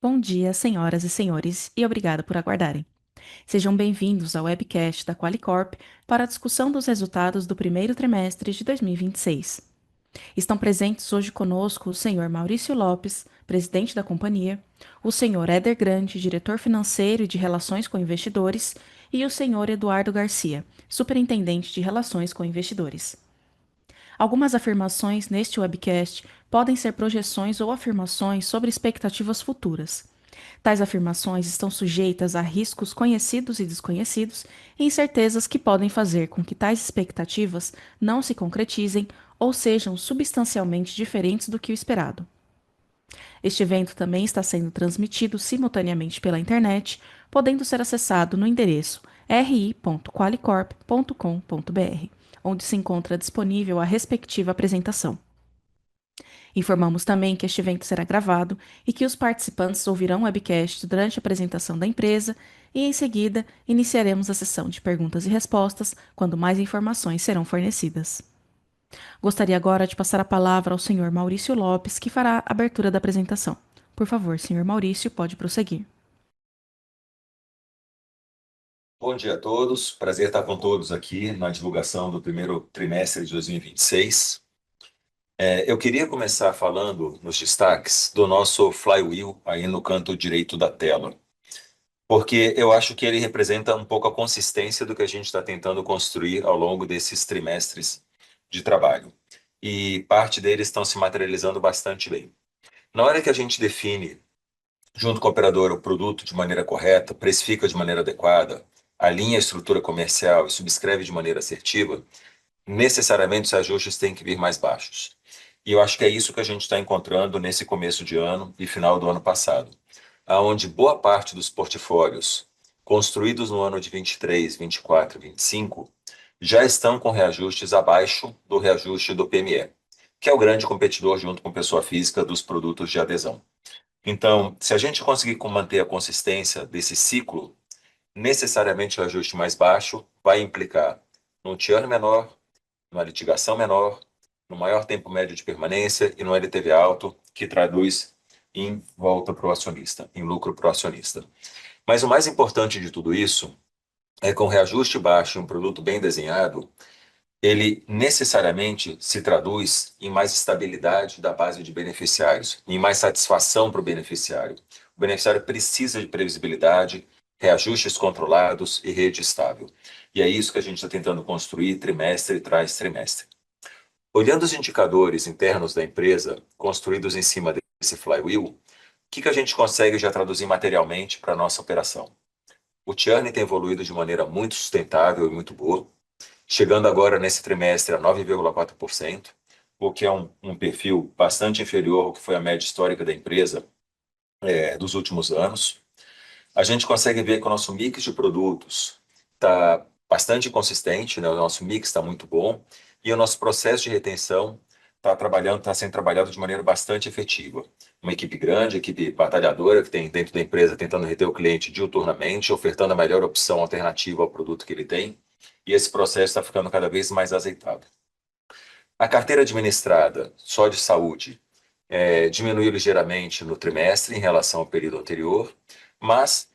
Bom dia, senhoras e senhores, e obrigada por aguardarem. Sejam bem-vindos ao webcast da Qualicorp para a discussão dos resultados do primeiro trimestre de 2026. Estão presentes hoje conosco o senhor Maurício Lopes, presidente da companhia, o senhor Éder Grande, diretor financeiro e de relações com investidores, e o senhor Eduardo Garcia, superintendente de relações com investidores. Algumas afirmações neste webcast podem ser projeções ou afirmações sobre expectativas futuras. Tais afirmações estão sujeitas a riscos conhecidos e desconhecidos e incertezas que podem fazer com que tais expectativas não se concretizem ou sejam substancialmente diferentes do que o esperado. Este evento também está sendo transmitido simultaneamente pela internet, podendo ser acessado no endereço ri.qualicorp.com.br, onde se encontra disponível a respectiva apresentação. Informamos também que este evento será gravado e que os participantes ouvirão o webcast durante a apresentação da empresa e, em seguida, iniciaremos a sessão de perguntas e respostas quando mais informações serão fornecidas. Gostaria agora de passar a palavra ao senhor Maurício Lopes, que fará a abertura da apresentação. Por favor, senhor Maurício, pode prosseguir. Bom dia a todos, prazer estar com todos aqui na divulgação do primeiro trimestre de 2026. Eu queria começar falando nos destaques do nosso flywheel aí no canto direito da tela, porque eu acho que ele representa um pouco a consistência do que a gente está tentando construir ao longo desses trimestres de trabalho. E parte deles estão se materializando bastante bem. Na hora que a gente define, junto com a operadora, o produto de maneira correta, precifica de maneira adequada, alinha a estrutura comercial e subscreve de maneira assertiva, necessariamente os ajustes têm que vir mais baixos. E eu acho que é isso que a gente está encontrando nesse começo de ano e final do ano passado, aonde boa parte dos portfólios construídos no ano de 23, 24, 25 já estão com reajustes abaixo do reajuste do PME, que é o grande competidor junto com pessoa física dos produtos de adesão. Então, se a gente conseguir manter a consistência desse ciclo, necessariamente o ajuste mais baixo vai implicar num churn menor, numa litigação menor, no maior tempo médio de permanência e no LTV alto, que traduz em volta para o acionista, em lucro para o acionista. Mas o mais importante de tudo isso é que com reajuste baixo e um produto bem desenhado, ele necessariamente se traduz em mais estabilidade da base de beneficiários, em mais satisfação para o beneficiário. O beneficiário precisa de previsibilidade, reajustes controlados e rede estável. E é isso que a gente está tentando construir trimestre tras trimestre. Olhando os indicadores internos da empresa, construídos em cima desse flywheel, o que a gente consegue já traduzir materialmente para a nossa operação? O churn tem evoluído de maneira muito sustentável e muito boa, chegando agora nesse trimestre a 9,4%, o que é um perfil bastante inferior ao que foi a média histórica da empresa dos últimos anos. A gente consegue ver que o nosso mix de produtos está bastante consistente, né? O nosso mix está muito bom e o nosso processo de retenção está sendo trabalhado de maneira bastante efetiva. Uma equipe grande, equipe batalhadora que tem dentro da empresa tentando reter o cliente diuturnamente, ofertando a melhor opção alternativa ao produto que ele tem, e esse processo está ficando cada vez mais azeitado. A carteira administrada, só de saúde, diminuiu ligeiramente no trimestre em relação ao período anterior, mas,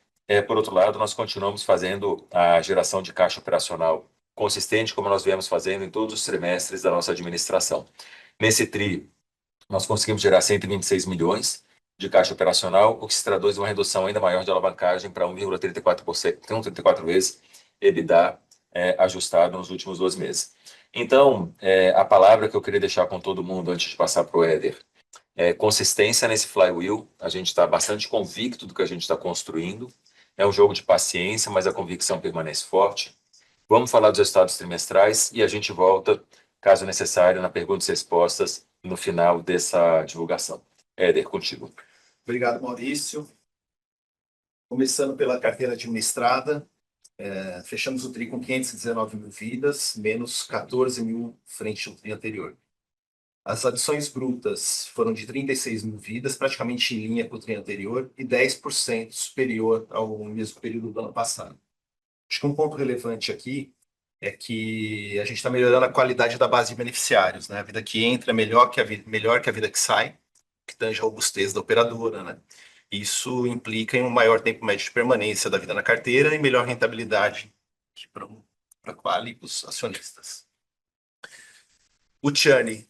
por outro lado, nós continuamos fazendo a geração de caixa operacional consistente, como nós viemos fazendo em todos os trimestres da nossa administração. Nesse TRI, nós conseguimos gerar 126 milhões de caixa operacional, o que se traduz em uma redução ainda maior de alavancagem para 1,34%, 1,34 vezes EBITDA ajustado nos últimos 12 meses. Então, a palavra que eu queria deixar com todo mundo antes de passar para o Éder consistência nesse flywheel. A gente está bastante convicto do que a gente está construindo. É um jogo de paciência, mas a convicção permanece forte. Vamos falar dos resultados trimestrais e a gente volta, caso necessário, na perguntas e respostas no final dessa divulgação. Éder, contigo. Obrigado, Maurício. Começando pela carteira administrada, fechamos o TRI com 519 mil vidas, menos 14 mil frente ao TRI anterior. As adições brutas foram de 36 mil vidas, praticamente em linha com o TRI anterior, e 10% superior ao mesmo período do ano passado. Acho que um ponto relevante aqui é que a gente está melhorando a qualidade da base de beneficiários, né? A vida que entra é melhor que a vida que sai, que tange a robustez da operadora, né? Isso implica em um maior tempo médio de permanência da vida na carteira e melhor rentabilidade para a Quali e para os acionistas. O churn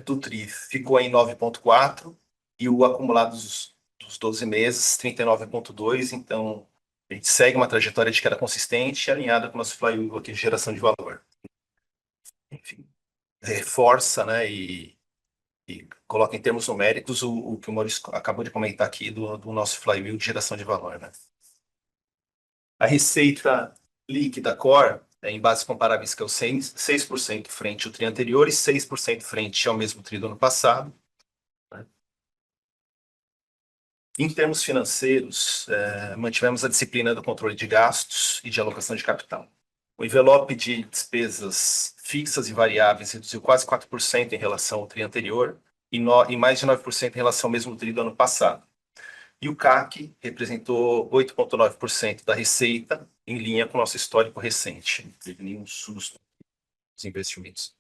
do TRI ficou em 9,4 e o acumulado dos 12 meses, 39,2. Então, a gente segue uma trajetória de queda consistente e alinhada com o nosso flywheel aqui de geração de valor. Enfim, reforça, né, e coloca em termos numéricos o que o Maurício acabou de comentar aqui do nosso flywheel de geração de valor, né? A receita líquida core, em bases comparáveis, que é o 6% frente ao TRI anterior e 6% frente ao mesmo TRI do ano passado. Em termos financeiros, mantivemos a disciplina do controle de gastos e de alocação de capital. O envelope de despesas fixas e variáveis reduziu quase 4% em relação ao TRI anterior e mais de 9% em relação ao mesmo TRI do ano passado. E o CAC representou 8,9% da receita, em linha com o nosso histórico recente. Não teve nenhum susto nos investimentos.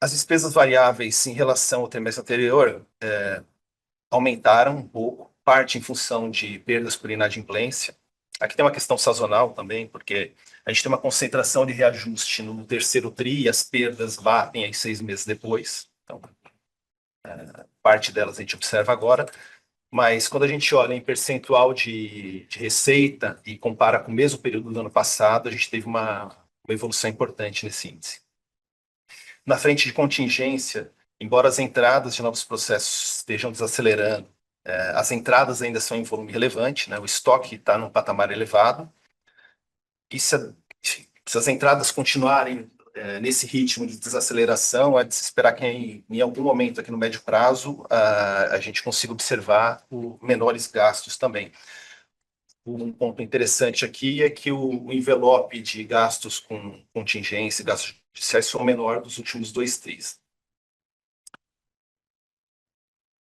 As despesas variáveis em relação ao trimestre anterior aumentaram um pouco, parte em função de perdas por inadimplência. Aqui tem uma questão sazonal também, porque a gente tem uma concentração de reajuste no terceiro TRI e as perdas batem aí 6 meses depois. Então, parte delas a gente observa agora. Mas quando a gente olha em percentual de receita e compara com o mesmo período do ano passado, a gente teve uma evolução importante nesse índice. Na frente de contingência, embora as entradas de novos processos estejam desacelerando, as entradas ainda são em volume relevante, né? O estoque está num patamar elevado. E se as entradas continuarem nesse ritmo de desaceleração, é de se esperar que em algum momento aqui no médio prazo a gente consiga observar menores gastos também. Um ponto interessante aqui é que o envelope de gastos com contingência e gastos judiciais foi o menor dos últimos 2 tris.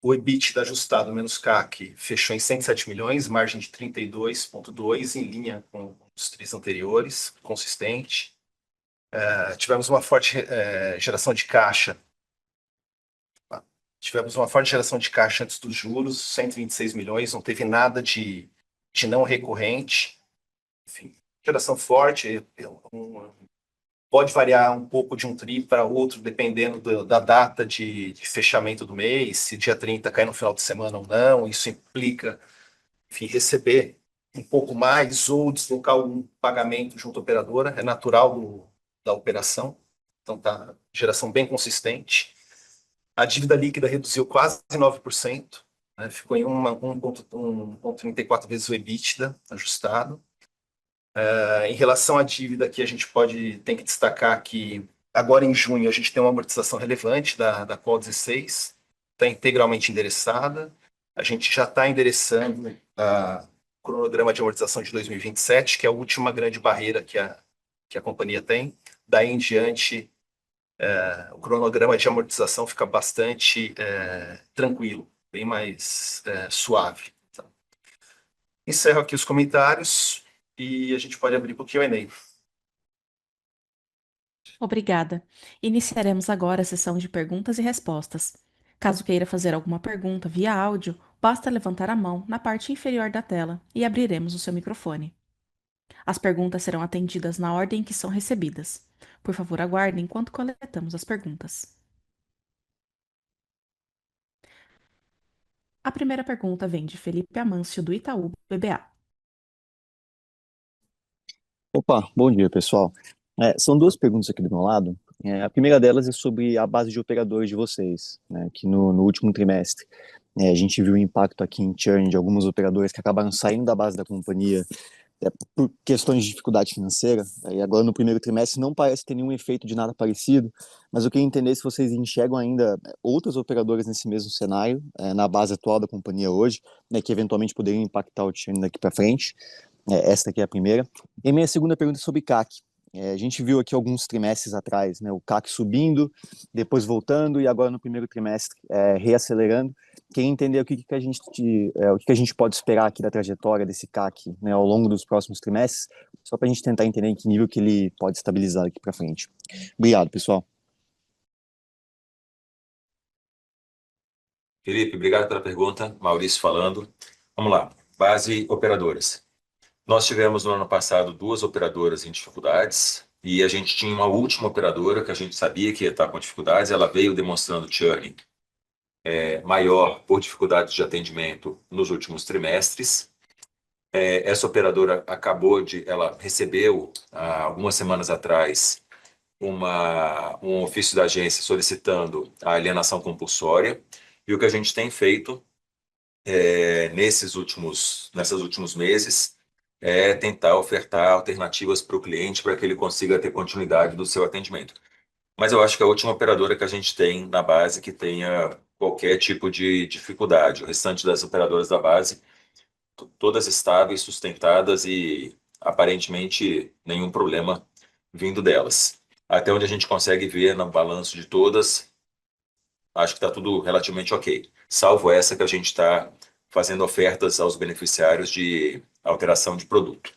O EBITDA ajustado menos CAC fechou em 107 milhões, margem de 32,2, em linha com os tris anteriores, consistente. Tivemos uma forte geração de caixa. Tivemos uma forte geração de caixa antes dos juros, 126 milhões, não teve nada de não recorrente. Enfim, geração forte, pode variar um pouco de um TRI para outro, dependendo da data de fechamento do mês, se dia 30 cai no final de semana ou não. Isso implica, enfim, receber um pouco mais ou deslocar algum pagamento junto à operadora. É natural da operação. Então, tá geração bem consistente. A dívida líquida reduziu quase 9%, né? Ficou em 1,34 vezes o EBITDA ajustado. Em relação à dívida, aqui a gente tem que destacar que agora em junho a gente tem uma amortização relevante da Qual 16, está integralmente endereçada. A gente já está endereçando o cronograma de amortização de 2027, que é a última grande barreira que a companhia tem. Daí em diante, o cronograma de amortização fica bastante tranquilo, bem mais suave. Tá? Encerro aqui os comentários e a gente pode abrir para o Q&A. Obrigada. Iniciaremos agora a sessão de perguntas e respostas. Caso queira fazer alguma pergunta via áudio, basta levantar a mão na parte inferior da tela e abriremos o seu microfone. As perguntas serão atendidas na ordem em que são recebidas. Por favor, aguarde enquanto coletamos as perguntas. A primeira pergunta vem de Felipe Amâncio, do Itaú BBA. Opa, bom dia, pessoal. São 2 perguntas aqui do meu lado. A primeira delas é sobre a base de operadores de vocês, né, que no último trimestre a gente viu o impacto aqui em churn de algumas operadoras que acabaram saindo da base da companhia por questões de dificuldade financeira, e agora no primeiro trimestre não parece ter nenhum efeito de nada parecido, mas eu queria entender se vocês enxergam ainda outras operadoras nesse mesmo cenário, na base atual da companhia hoje, né, que eventualmente poderiam impactar o churn daqui para frente. Esta aqui é a primeira. E a minha segunda pergunta é sobre CAC. A gente viu aqui alguns trimestres atrás, né, o CAC subindo, depois voltando e agora no primeiro trimestre reacelerando. Queria entender o que a gente pode esperar aqui da trajetória desse CAC, né, ao longo dos próximos trimestres, só para a gente tentar entender em que nível que ele pode estabilizar aqui para frente. Obrigado, pessoal. Felipe, obrigado pela pergunta. Maurício falando. Vamos lá. Base operadoras. Nós tivemos no ano passado 2 operadoras em dificuldades e a gente tinha uma última operadora que a gente sabia que ia estar com dificuldades. Ela veio demonstrando churn maior por dificuldades de atendimento nos últimos trimestres. Essa operadora ela recebeu, algumas semanas atrás, um ofício da agência solicitando a alienação compulsória. E o que a gente tem feito nesses últimos meses é tentar ofertar alternativas para o cliente para que ele consiga ter continuidade do seu atendimento. Mas eu acho que a última operadora que a gente tem na base que tenha qualquer tipo de dificuldade. O restante das operadoras da base, todas estáveis, sustentadas e aparentemente nenhum problema vindo delas. Até onde a gente consegue ver no balanço de todas, acho que está tudo relativamente ok, salvo essa que a gente está fazendo ofertas aos beneficiários de alteração de produto.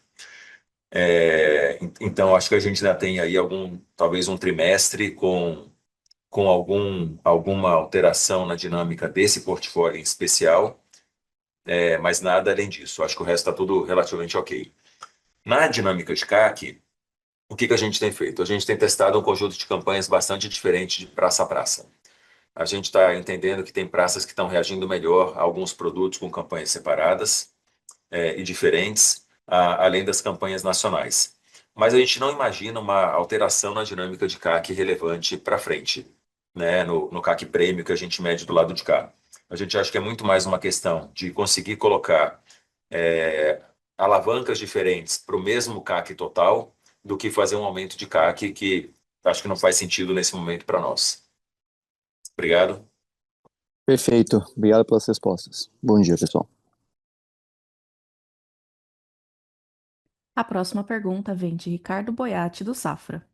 Então, acho que a gente ainda tem aí talvez um trimestre com alguma alteração na dinâmica desse portfólio em especial, mas nada além disso. Acho que o resto está tudo relativamente ok. Na dinâmica de CAC, o que a gente tem feito? A gente tem testado um conjunto de campanhas bastante diferente de praça a praça. A gente está entendendo que tem praças que estão reagindo melhor a alguns produtos com campanhas separadas e diferentes, além das campanhas nacionais. Mas a gente não imagina uma alteração na dinâmica de CAC relevante para frente, né, no CAC prêmio que a gente mede do lado de cá. A gente acha que é muito mais uma questão de conseguir colocar alavancas diferentes para o mesmo CAC total do que fazer um aumento de CAC que acho que não faz sentido nesse momento para nós. Obrigado. Perfeito. Obrigado pelas respostas. Bom dia, pessoal. A próxima pergunta vem de Ricardo Boiati, do Safra.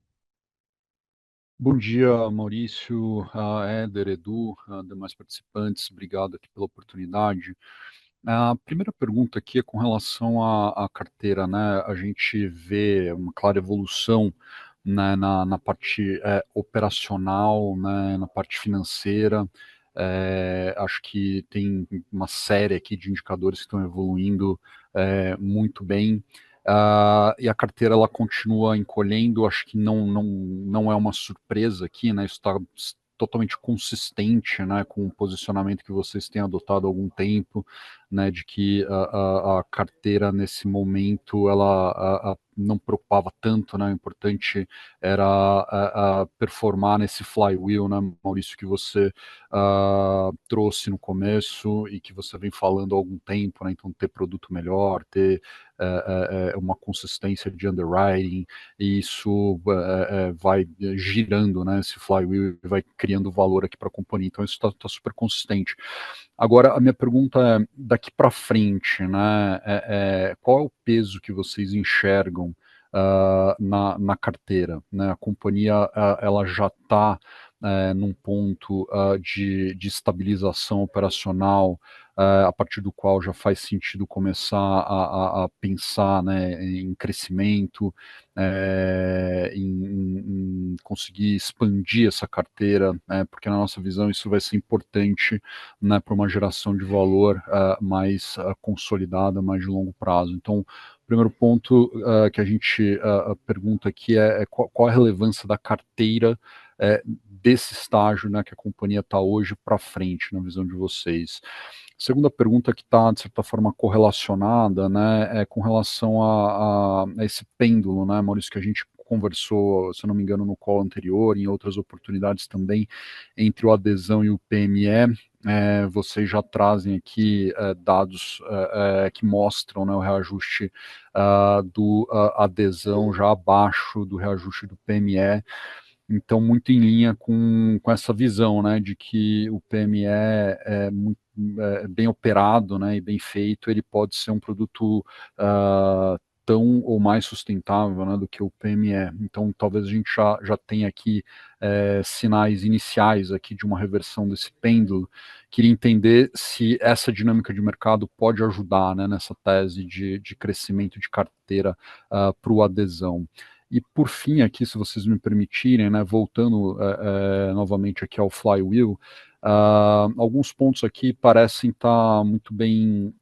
Bom dia, Maurício, Éder, Edu, demais participantes, obrigado aqui pela oportunidade. A primeira pergunta aqui é com relação à carteira, né? A gente vê uma clara evolução, né, na parte operacional, né, na parte financeira. Acho que tem uma série aqui de indicadores que estão evoluindo muito bem. E a carteira ela continua encolhendo, acho que não é uma surpresa aqui, né? Isso está totalmente consistente, né, com o posicionamento que vocês têm adotado há algum tempo, né, de que a carteira nesse momento ela não preocupava tanto, né? O importante era performar nesse flywheel, né, Maurício, que você trouxe no começo e que você vem falando há algum tempo, né? Então ter produto melhor, ter uma consistência de underwriting, e isso vai girando, né, esse flywheel, vai criando valor aqui para a companhia. Então isso está super consistente. Agora, a minha pergunta é, daqui para frente, né, qual é o peso que vocês enxergam na carteira, né? A companhia ela já está num ponto de estabilização operacional, a partir do qual já faz sentido começar a pensar, né, em crescimento, em conseguir expandir essa carteira, né, porque na nossa visão isso vai ser importante, né, para uma geração de valor mais consolidada, mais de longo prazo. Então, o primeiro ponto que a gente pergunta aqui é qual a relevância da carteira desse estágio, né, que a companhia está hoje para frente, na visão de vocês. Segunda pergunta que está, de certa forma, correlacionada, né, é com relação a esse pêndulo, né, Maurício, que a gente conversou, se eu não me engano, no call anterior, em outras oportunidades também, entre o adesão e o PME. Vocês já trazem aqui dados que mostram, né, o reajuste do adesão já abaixo do reajuste do PME. Então, muito em linha com essa visão, né, de que o PME muito bem operado, né, e bem feito, ele pode ser um produto tão ou mais sustentável, né, do que o PME. Então, talvez a gente já tenha aqui sinais iniciais aqui de uma reversão desse pêndulo. Queria entender se essa dinâmica de mercado pode ajudar, né, nessa tese de crescimento de carteira para o adesão. E por fim aqui, se vocês me permitirem, né, voltando novamente aqui ao flywheel, Alguns pontos aqui parecem estar muito bem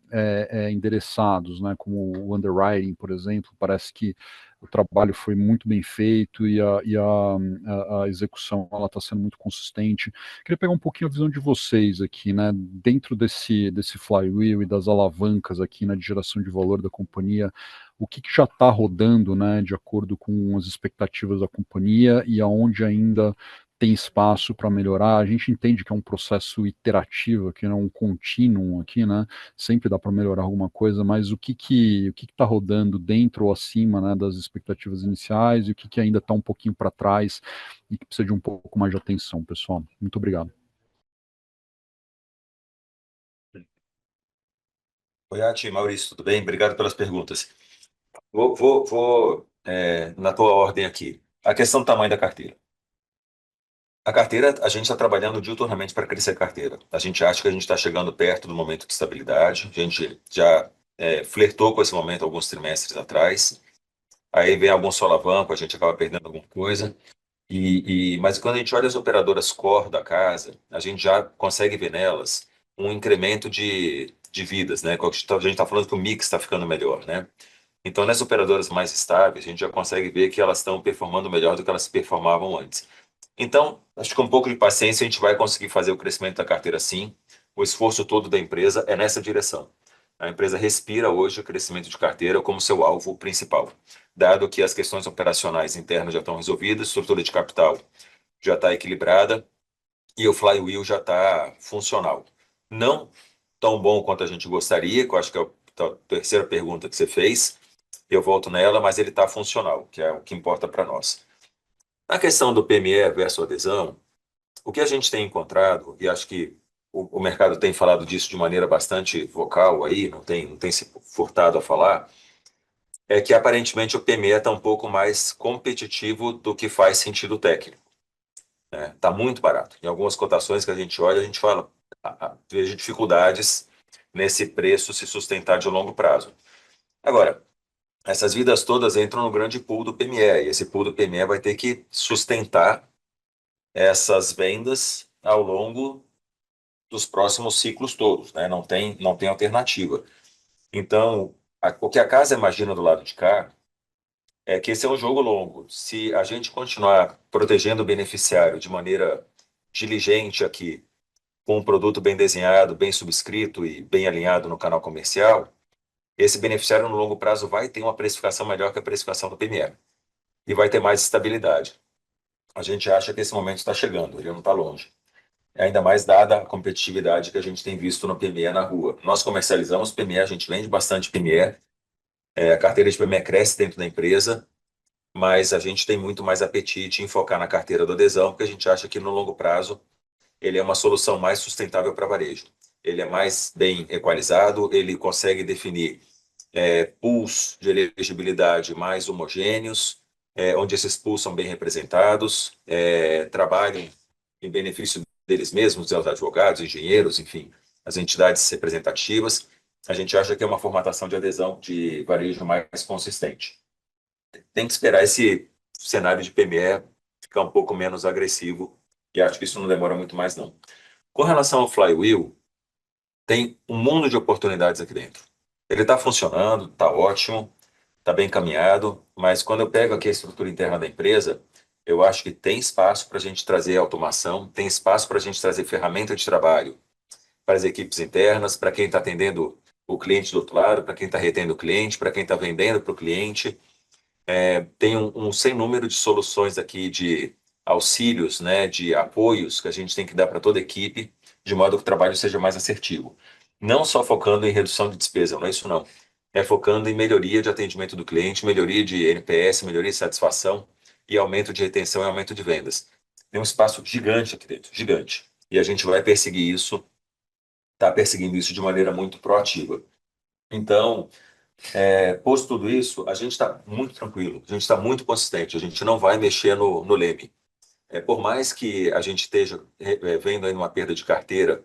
endereçados, né, como o underwriting, por exemplo, parece que o trabalho foi muito bem feito e a execução está sendo muito consistente. Queria pegar um pouquinho a visão de vocês aqui, né, dentro desse flywheel e das alavancas aqui, né, de geração de valor da companhia, o que já está rodando, né, de acordo com as expectativas da companhia e aonde ainda tem espaço para melhorar. A gente entende que é um processo iterativo, aqui, não é um contínuo aqui, né? Sempre dá para melhorar alguma coisa, mas o que está rodando dentro ou acima, né, das expectativas iniciais e o que ainda está um pouquinho para trás e que precisa de um pouco mais de atenção, pessoal. Muito obrigado. Oi, Ati, Maurício, tudo bem? Obrigado pelas perguntas. Na tua ordem aqui. A questão do tamanho da carteira. A carteira, a gente está trabalhando diuturnamente para crescer a carteira. A gente acha que a gente está chegando perto do momento de estabilidade. A gente já flertou com esse momento alguns trimestres atrás. Aí vem algum solavanco, a gente acaba perdendo alguma coisa. Mas quando a gente olha as operadoras core da casa, a gente já consegue ver nelas um incremento de vidas, né? A gente está falando que o mix está ficando melhor, né? Então, nas operadoras mais estáveis, a gente já consegue ver que elas estão performando melhor do que elas performavam antes. Então, acho que com um pouco de paciência a gente vai conseguir fazer o crescimento da carteira sim. O esforço todo da empresa é nessa direção. A empresa respira hoje o crescimento de carteira como seu alvo principal, dado que as questões operacionais internas já estão resolvidas, a estrutura de capital já está equilibrada e o flywheel já está funcional. Não tão bom quanto a gente gostaria, que eu acho que é a terceira pergunta que você fez, eu volto nela, mas ele está funcional, que é o que importa para nós. Na questão do PME versus adesão, o que a gente tem encontrado, e acho que o mercado tem falado disso de maneira bastante vocal aí, não tem se furtado a falar, é que aparentemente o PME está um pouco mais competitivo do que faz sentido técnico. Está muito barato. Em algumas cotações que a gente olha, a gente fala, vejo dificuldades nesse preço se sustentar de longo prazo. Agora, essas vidas todas entram no grande pool do PME, e esse pool do PME vai ter que sustentar essas vendas ao longo dos próximos ciclos todos, né? Não tem alternativa. Então, o que a casa imagina do lado de cá é que esse é um jogo longo. Se a gente continuar protegendo o beneficiário de maneira diligente aqui, com um produto bem desenhado, bem subscrito e bem alinhado no canal comercial, esse beneficiário no longo prazo vai ter uma precificação melhor que a precificação do PME e vai ter mais estabilidade. A gente acha que esse momento está chegando, ele não está longe. Ainda mais dada a competitividade que a gente tem visto no PME na rua. Nós comercializamos PME, a gente vende bastante PME, a carteira de PME cresce dentro da empresa, mas a gente tem muito mais apetite em focar na carteira do adesão, porque a gente acha que no longo prazo ele é uma solução mais sustentável para varejo. Ele é mais bem equalizado, ele consegue definir pools de elegibilidade mais homogêneos, onde esses pools são bem representados, trabalham em benefício deles mesmos, os advogados, engenheiros, enfim, as entidades representativas. A gente acha que é uma formatação de adesão de varejo mais consistente. Tem que esperar esse cenário de PME ficar um pouco menos agressivo, e acho que isso não demora muito mais, não. Com relação ao flywheel, tem um mundo de oportunidades aqui dentro. Ele está funcionando, está ótimo, está bem encaminhado, mas quando eu pego aqui a estrutura interna da empresa, eu acho que tem espaço para a gente trazer automação, tem espaço para a gente trazer ferramenta de trabalho para as equipes internas, para quem está atendendo o cliente do outro lado, para quem está retendo o cliente, para quem está vendendo para o cliente. Tem um sem número de soluções aqui de auxílios, né, de apoios que a gente tem que dar para toda a equipe, de modo que o trabalho seja mais assertivo. Não só focando em redução de despesa, não é isso não. É focando em melhoria de atendimento do cliente, melhoria de NPS, melhoria de satisfação e aumento de retenção e aumento de vendas. Tem um espaço gigante aqui dentro, gigante. E a gente vai perseguir isso, está perseguindo isso de maneira muito proativa. Então, posto tudo isso, a gente está muito tranquilo, a gente está muito consistente, a gente não vai mexer no leme. Por mais que a gente esteja vendo aí uma perda de carteira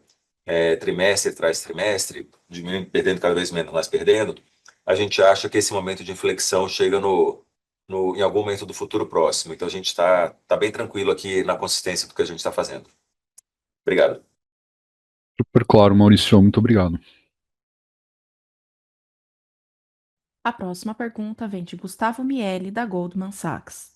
trimestre tras trimestre, diminuindo, perdendo cada vez menos, mas perdendo, a gente acha que esse momento de inflexão chega em algum momento do futuro próximo. Então a gente está bem tranquilo aqui na consistência do que a gente está fazendo. Obrigado. Super claro, Maurício, muito obrigado. A próxima pergunta vem de Gustavo Miele, da Goldman Sachs.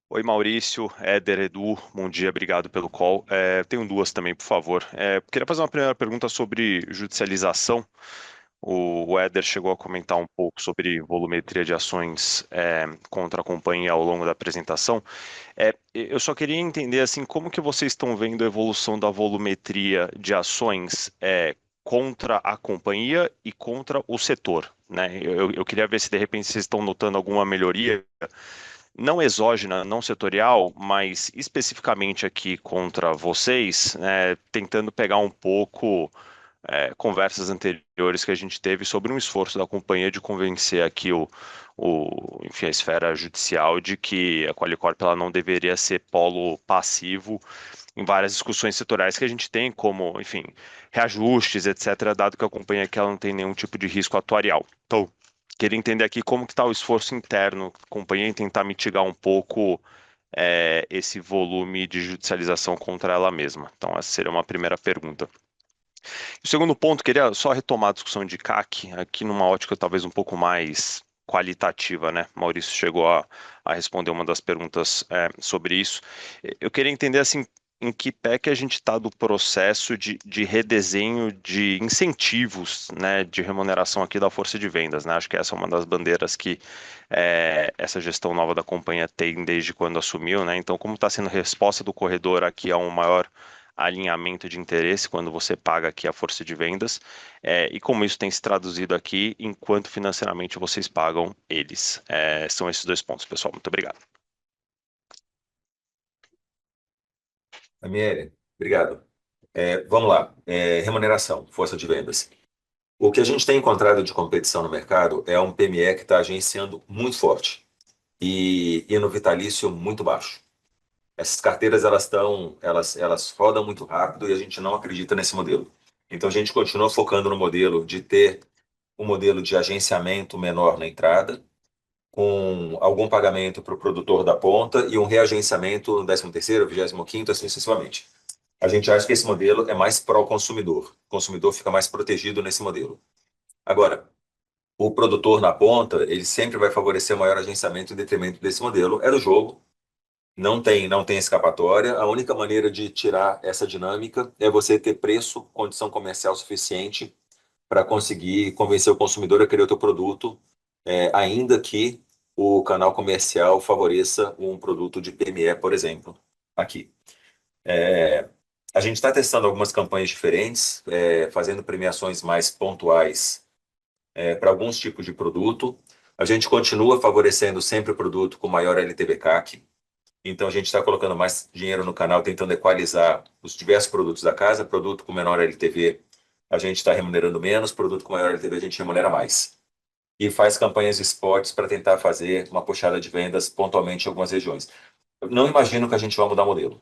Oi, Maurício, Éder, Edu, bom dia, obrigado pelo call. Tenho duas também, por favor. Queria fazer uma primeira pergunta sobre judicialização. O Éder chegou a comentar um pouco sobre volumetria de ações contra a companhia ao longo da apresentação. Eu só queria entender assim, como que vocês estão vendo a evolução da volumetria de ações contra a companhia e contra o setor, né? Eu queria ver se de repente vocês estão notando alguma melhoria não exógena, não setorial, mas especificamente aqui contra vocês, né, tentando pegar um pouco conversas anteriores que a gente teve sobre um esforço da companhia de convencer aqui enfim, a esfera judicial de que a Qualicorp ela não deveria ser polo passivo em várias discussões setoriais que a gente tem, como, enfim, reajustes, etc., dado que a companhia aqui ela não tem nenhum tipo de risco atuarial. Então, queria entender aqui como que está o esforço interno da companhia em tentar mitigar um pouco esse volume de judicialização contra ela mesma. Então, essa seria uma primeira pergunta. O segundo ponto, queria só retomar a discussão de CAC, aqui numa ótica talvez um pouco mais qualitativa, né? Maurício chegou a responder uma das perguntas sobre isso. Eu queria entender, assim, em que pé que a gente está do processo de redesenho de incentivos, né, de remuneração aqui da força de vendas, né? Acho que essa é uma das bandeiras que essa gestão nova da companhia tem desde quando assumiu, né? Então, como está sendo a resposta do corredor aqui a um maior alinhamento de interesse quando você paga aqui a força de vendas e como isso tem se traduzido aqui enquanto financeiramente vocês pagam eles. São esses dois pontos, pessoal. Muito obrigado. Amiele, obrigado. Vamos lá. Remuneração, força de vendas. O que a gente tem encontrado de competição no mercado é um PME que está agenciando muito forte e no vitalício muito baixo. Essas carteiras elas rodam muito rápido e a gente não acredita nesse modelo. Então a gente continua focando no modelo de ter um modelo de agenciamento menor na entrada, com algum pagamento para o produtor da ponta e um reagenciamento no 13º, 25º, assim sucessivamente. A gente acha que esse modelo é mais pró-consumidor. O consumidor fica mais protegido nesse modelo. Agora, o produtor na ponta, ele sempre vai favorecer o maior agenciamento em detrimento desse modelo. É do jogo, não tem escapatória. A única maneira de tirar essa dinâmica é você ter preço, condição comercial suficiente para conseguir convencer o consumidor a querer o teu produto, ainda que o canal comercial favoreça um produto de PME, por exemplo, aqui. A gente está testando algumas campanhas diferentes, fazendo premiações mais pontuais para alguns tipos de produto. A gente continua favorecendo sempre o produto com maior LTV/CAC. Então, a gente está colocando mais dinheiro no canal, tentando equalizar os diversos produtos da casa. Produto com menor LTV, a gente está remunerando menos. Produto com maior LTV, a gente remunera mais. E faz campanhas de spots para tentar fazer uma puxada de vendas pontualmente em algumas regiões. Eu não imagino que a gente vai mudar o modelo.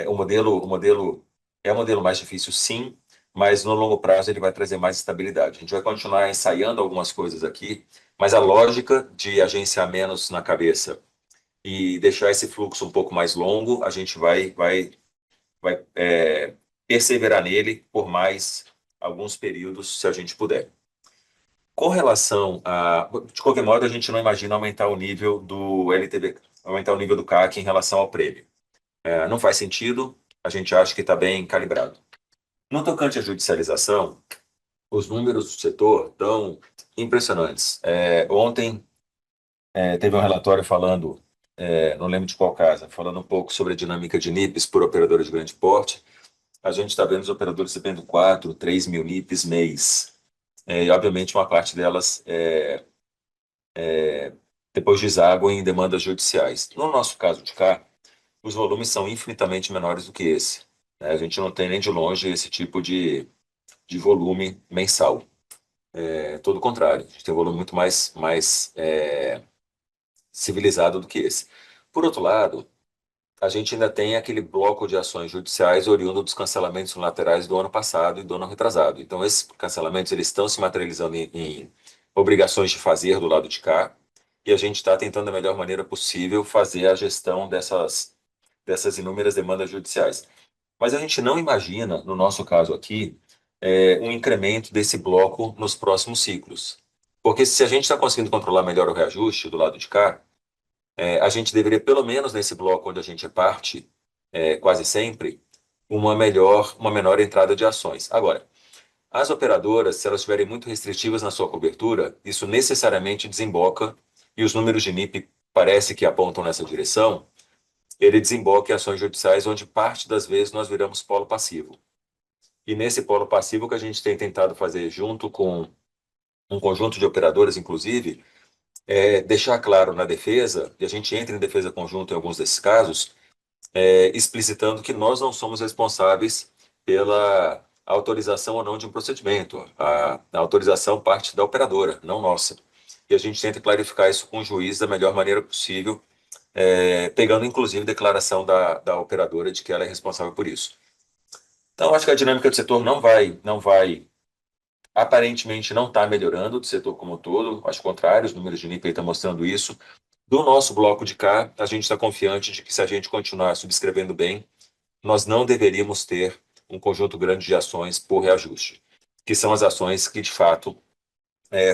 O modelo é um modelo mais difícil, sim, mas no longo prazo ele vai trazer mais estabilidade. A gente vai continuar ensaiando algumas coisas aqui, mas a lógica de agenciar menos na cabeça e deixar esse fluxo um pouco mais longo, a gente vai perseverar nele por mais alguns períodos, se a gente puder. Com relação a... De qualquer modo, a gente não imagina aumentar o nível do LTV, aumentar o nível do CAC em relação ao prêmio. Não faz sentido, a gente acha que está bem calibrado. No tocante à judicialização, os números do setor estão impressionantes. Ontem teve um relatório falando, não lembro de qual casa, falando um pouco sobre a dinâmica de NIPs por operadores de grande porte. A gente está vendo os operadores recebendo 4, 3 mil NIPs mês. E, obviamente, uma parte delas depois deságua em demandas judiciais. No nosso caso de cá, os volumes são infinitamente menores do que esse. A gente não tem nem de longe esse tipo de volume mensal. Todo o contrário, a gente tem um volume muito mais civilizado do que esse. Por outro lado, a gente ainda tem aquele bloco de ações judiciais oriundo dos cancelamentos unilaterais do ano passado e do ano retrasado. Então, esses cancelamentos eles estão se materializando em obrigações de fazer do lado de cá, e a gente está tentando da melhor maneira possível fazer a gestão dessas inúmeras demandas judiciais. mas a gente não imagina, no nosso caso aqui, um incremento desse bloco nos próximos ciclos. Porque se a gente está conseguindo controlar melhor o reajuste do lado de cá, a gente deveria, pelo menos nesse bloco onde a gente é parte, quase sempre, uma menor entrada de ações. Agora, as operadoras, se elas estiverem muito restritivas na sua cobertura, isso necessariamente desemboca, e os números de NIP parece que apontam nessa direção, ele desemboca em ações judiciais onde parte das vezes nós viramos polo passivo. E nesse polo passivo que a gente tem tentado fazer junto com um conjunto de operadoras, inclusive, deixar claro na defesa, e a gente entra em defesa conjunta em alguns desses casos, explicitando que nós não somos responsáveis pela autorização ou não de um procedimento. A autorização parte da operadora, não nossa. E a gente tenta clarificar isso com o juiz da melhor maneira possível, pegando inclusive declaração da operadora de que ela é responsável por isso. Então, acho que a dinâmica do setor aparentemente não está melhorando do setor como um todo, acho contrário, os números de NIPE estão mostrando isso. Do nosso bloco de cá, a gente está confiante de que se a gente continuar subscrevendo bem, nós não deveríamos ter um conjunto grande de ações por reajuste, que são as ações que, de fato,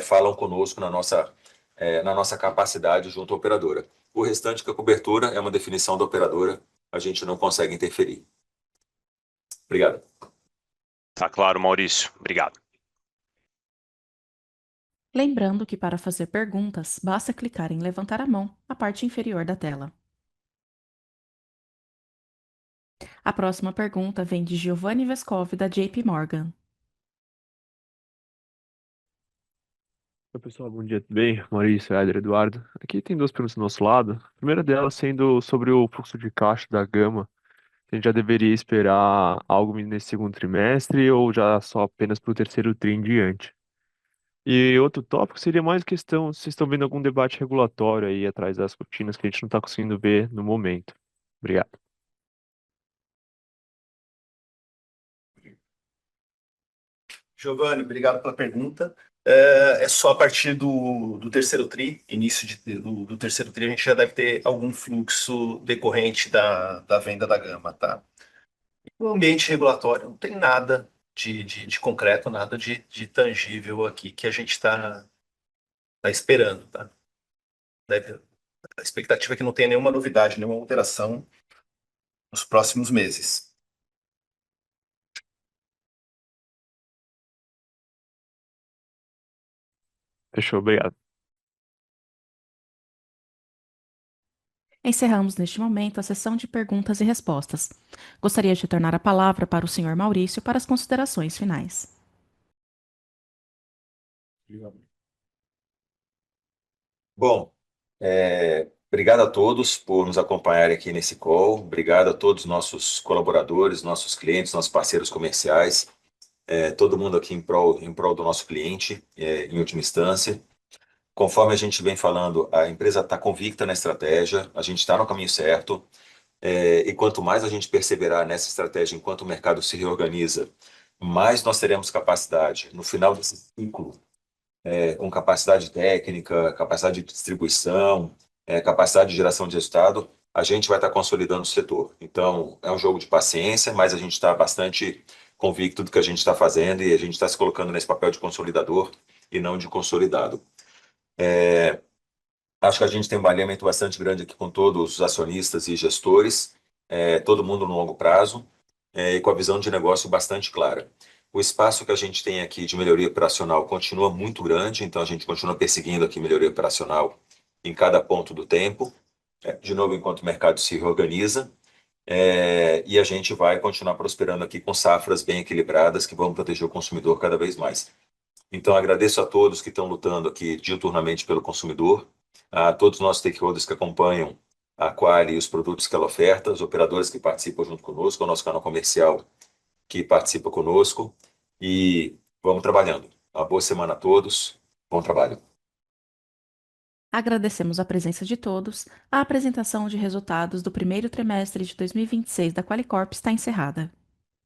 falam conosco na nossa capacidade junto à operadora. O restante, que a cobertura é uma definição da operadora, a gente não consegue interferir. Obrigado. Tá claro, Maurício. Obrigado. Lembrando que para fazer perguntas, basta clicar em levantar a mão na parte inferior da tela. A próxima pergunta vem de Giovanni Vescovi, da JP Morgan. Oi, pessoal, bom dia, tudo bem? Maurício, Éder, Eduardo. Aqui tem duas perguntas do nosso lado. A primeira delas sendo sobre o fluxo de caixa da Gama. A gente já deveria esperar algo nesse segundo trimestre ou já só apenas para o terceiro tri em diante? E outro tópico seria mais questão, se vocês estão vendo algum debate regulatório aí atrás das cortinas que a gente não está conseguindo ver no momento. Obrigado. Giovanni, obrigado pela pergunta. É só a partir do terceiro tri, início do terceiro tri, a gente já deve ter algum fluxo decorrente da venda da Gama, tá? No ambiente regulatório não tem nada de concreto, nada de tangível aqui que a gente está esperando, tá? A expectativa é que não tenha nenhuma novidade, nenhuma alteração nos próximos meses. Fechou, obrigado. Encerramos neste momento a sessão de perguntas e respostas. Gostaria de retornar a palavra para o senhor Maurício para as considerações finais. Bom, obrigado a todos por nos acompanharem aqui nesse call. Obrigado a todos os nossos colaboradores, nossos clientes, nossos parceiros comerciais, todo mundo aqui em prol do nosso cliente, em última instância. Conforme a gente vem falando, a empresa está convicta na estratégia, a gente está no caminho certo, e quanto mais a gente perseverar nessa estratégia enquanto o mercado se reorganiza, mais nós teremos capacidade, no final desse ciclo, com capacidade técnica, capacidade de distribuição, capacidade de geração de resultado, a gente vai estar consolidando o setor. Então, é um jogo de paciência, mas a gente está bastante convicto do que a gente está fazendo e a gente está se colocando nesse papel de consolidador e não de consolidado. Acho que a gente tem um alinhamento bastante grande aqui com todos os acionistas e gestores, todo mundo no longo prazo, e com a visão de negócio bastante clara. O espaço que a gente tem aqui de melhoria operacional continua muito grande, então a gente continua perseguindo aqui melhoria operacional em cada ponto do tempo, de novo, enquanto o mercado se reorganiza, e a gente vai continuar prosperando aqui com safras bem equilibradas que vão proteger o consumidor cada vez mais. Então, agradeço a todos que estão lutando aqui diuturnamente pelo consumidor, a todos os nossos stakeholders que acompanham a Quali e os produtos que ela oferta, os operadores que participam junto conosco, o nosso canal comercial que participa conosco, e vamos trabalhando. Uma boa semana a todos, bom trabalho. Agradecemos a presença de todos. A apresentação de resultados do primeiro trimestre de 2026 da Qualicorp está encerrada.